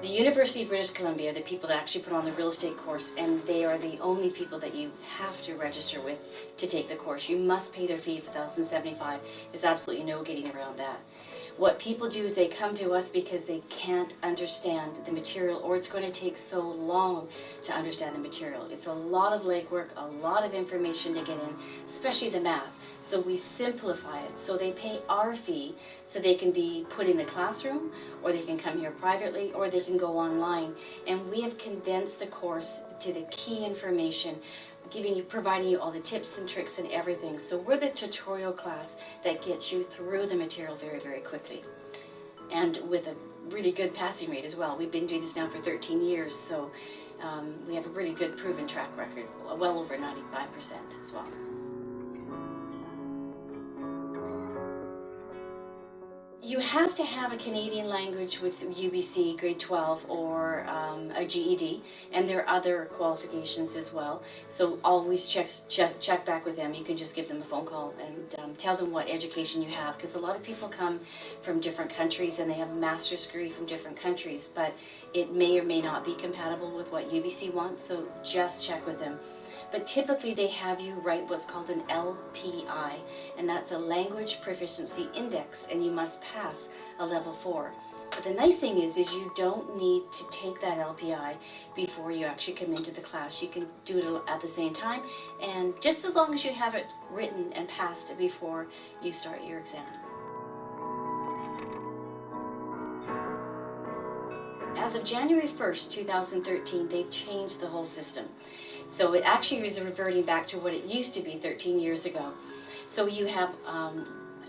The University of British Columbia are the people that actually put on the real estate course, and they are the only people that you have to register with to take the course. You must pay their fee of $1,075. There's absolutely no getting around that. What people do is they come to us because they can't understand the material, or it's going to take so long to understand the material. It's a lot of legwork, a lot of information to get in, especially the math. So we simplify it. So they pay our fee so they can be put in the classroom, or they can come here privately, or they can go online. And we have condensed the course to the key information, providing you all the tips and tricks and everything. So we're the tutorial class that gets you through the material very, very quickly. And with a really good passing rate as well. We've been doing this now for 13 years, so we have a really good proven track record, well over 95% as well. You have to have a Canadian language with UBC grade 12 or a GED, and there are other qualifications as well. So always check back with them. You can just give them a phone call and tell them what education you have, because a lot of people come from different countries and they have a master's degree from different countries, but it may or may not be compatible with what UBC wants, so just check with them. But typically they have you write what's called an LPI, and that's a Language Proficiency Index, and you must pass a level 4. But the nice thing is you don't need to take that LPI before you actually come into the class. You can do it at the same time, and just as long as you have it written and passed before you start your exam. As of January 1st, 2013, they've changed the whole system. So it actually is reverting back to what it used to be 13 years ago. So you have,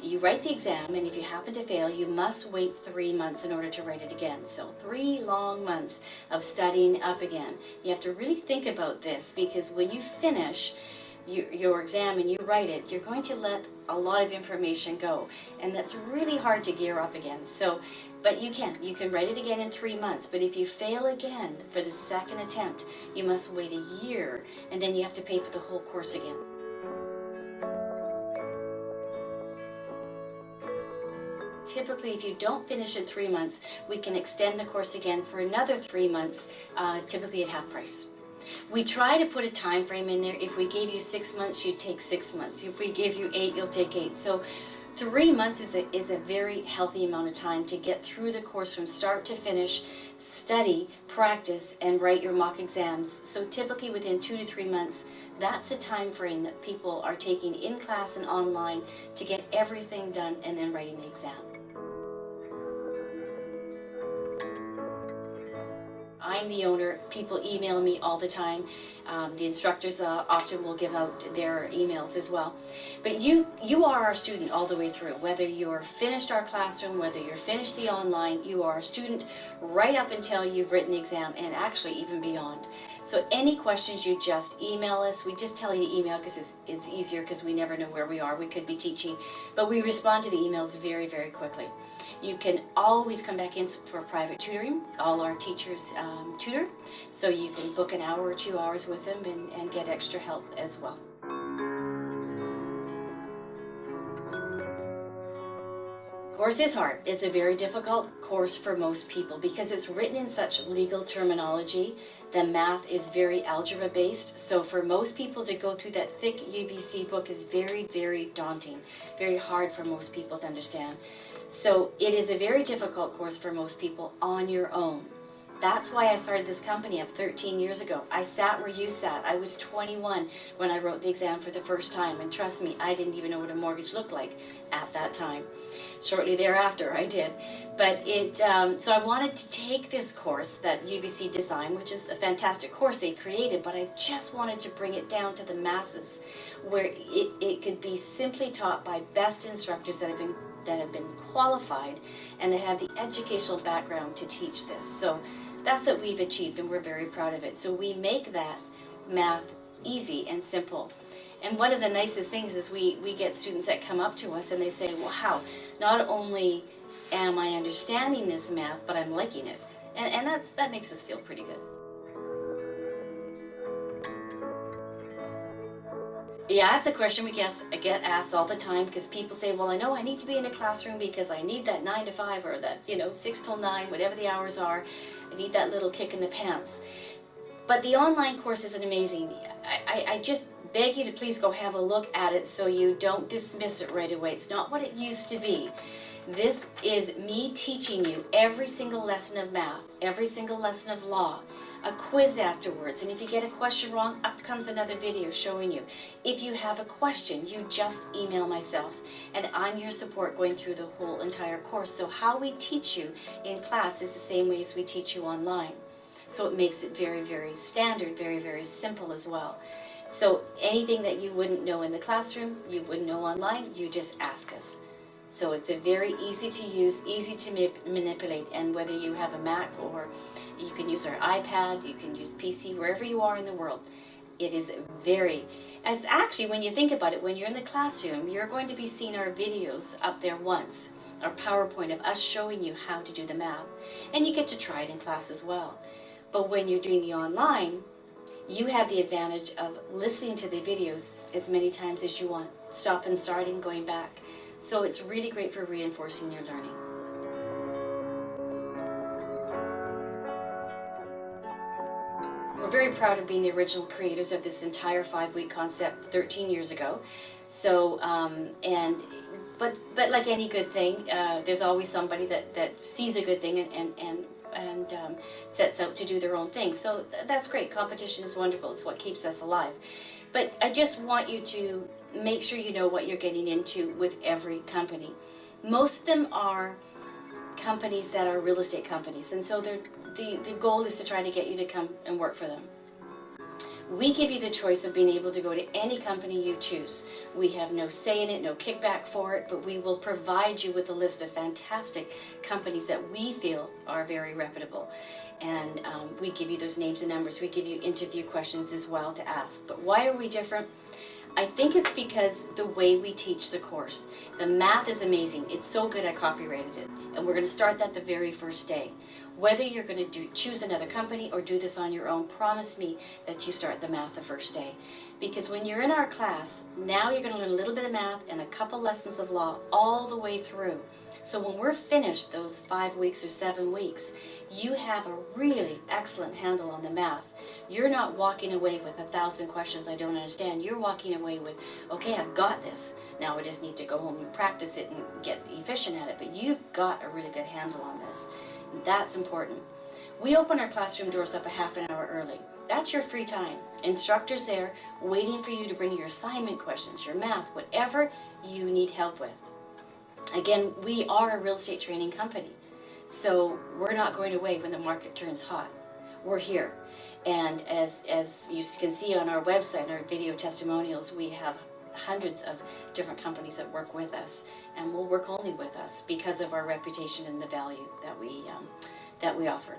you write the exam, and if you happen to fail, you must wait 3 months in order to write it again. So 3 long months of studying up again. You have to really think about this, because when you finish your exam and you write it, you're going to let a lot of information go, and that's really hard to gear up again. So, but you can write it again in 3 months, but if you fail again for the second attempt, you must wait a year, and then you have to pay for the whole course again. Typically, if you don't finish in 3 months, we can extend the course again for another 3 months, typically at half price. We try to put a time frame in there. If we gave you 6 months, you'd take 6 months. If we give you 8, you'll take 8. So 3 months is a very healthy amount of time to get through the course from start to finish, study, practice, and write your mock exams. So typically within 2 to 3 months, that's the time frame that people are taking in class and online to get everything done and then writing the exam. I'm the owner. People email me all the time. The instructors often will give out their emails as well. But you are our student all the way through. Whether you're finished our classroom, whether you're finished the online, you are a student right up until you've written the exam, and actually even beyond. So any questions, you just email us. We just tell you to email because it's easier, because we never know where we are. We could be teaching, but we respond to the emails very, very quickly. You can always come back in for private tutoring. All our teachers tutor, so you can book an hour or 2 hours with them and get extra help as well. Course is hard. It's a very difficult course for most people because it's written in such legal terminology. The math is very algebra based, so for most people to go through that thick UBC book is very, very daunting, very hard for most people to understand. So it is a very difficult course for most people on your own. That's why I started this company up 13 years ago. I sat where you sat. I was 21 when I wrote the exam for the first time, and trust me, I didn't even know what a mortgage looked like at that time. Shortly thereafter, I did. But so I wanted to take this course that UBC designed, which is a fantastic course they created, but I just wanted to bring it down to the masses, where it could be simply taught by best instructors that have been qualified and that have the educational background to teach this. So that's what we've achieved, and we're very proud of it. So we make that math easy and simple. And one of the nicest things is we get students that come up to us and they say, wow, not only am I understanding this math, but I'm liking it. And that makes us feel pretty good. Yeah, that's a question we get asked all the time, because people say, well, I know I need to be in a classroom because I need that 9 to 5 or that, 6 till 9, whatever the hours are. need that little kick in the pants. But the online course is amazing. I just beg you to please go have a look at it so you don't dismiss it right away. It's not what it used to be. This is me teaching you every single lesson of math, every single lesson of law, a quiz afterwards, and if you get a question wrong, up comes another video showing you. If you have a question, you just email myself, and I'm your support going through the whole entire course. So how we teach you in class is the same way as we teach you online. So it makes it very, very standard, very, very simple as well. So anything that you wouldn't know in the classroom, you wouldn't know online, you just ask us. So it's a very easy to use, easy to manipulate, and whether you have a Mac or you can use our iPad, you can use PC, wherever you are in the world, it is very, as actually when you think about it, when you're in the classroom, you're going to be seeing our videos up there once, our PowerPoint of us showing you how to do the math, and you get to try it in class as well. But when you're doing the online, you have the advantage of listening to the videos as many times as you want, stop and starting, going back. So it's really great for reinforcing your learning. We're very proud of being the original creators of this entire 5-week concept 13 years ago. So, but like any good thing, there's always somebody that sees a good thing and sets out to do their own thing. So that's great. Competition is wonderful. It's what keeps us alive. But I just want you to make sure you know what you're getting into with every company. Most of them are companies that are real estate companies, and so the goal is to try to get you to come and work for them. We give you the choice of being able to go to any company you choose. We have no say in it, no kickback for it, but we will provide you with a list of fantastic companies that we feel are very reputable. And we give you those names and numbers. We give you interview questions as well to ask. But why are we different? I think it's because the way we teach the course. The math is amazing. It's so good I copyrighted it. And we're going to start that the very first day. Whether you're going to choose another company or do this on your own, promise me that you start the math the first day. Because when you're in our class, now you're going to learn a little bit of math and a couple lessons of law all the way through. So when we're finished those 5 weeks or 7 weeks, you have a really excellent handle on the math. You're not walking away with 1,000 questions I don't understand. You're walking away with, okay, I've got this. Now I just need to go home and practice it and get efficient at it. But you've got a really good handle on this. That's important. We open our classroom doors up a half an hour early. That's your free time. Instructors there waiting for you to bring your assignment questions, your math, whatever you need help with. Again, we are a real estate training company, so we're not going away when the market turns hot. We're here. And as you can see on our website, our video testimonials, we have hundreds of different companies that work with us and will work only with us because of our reputation and the value that we offer.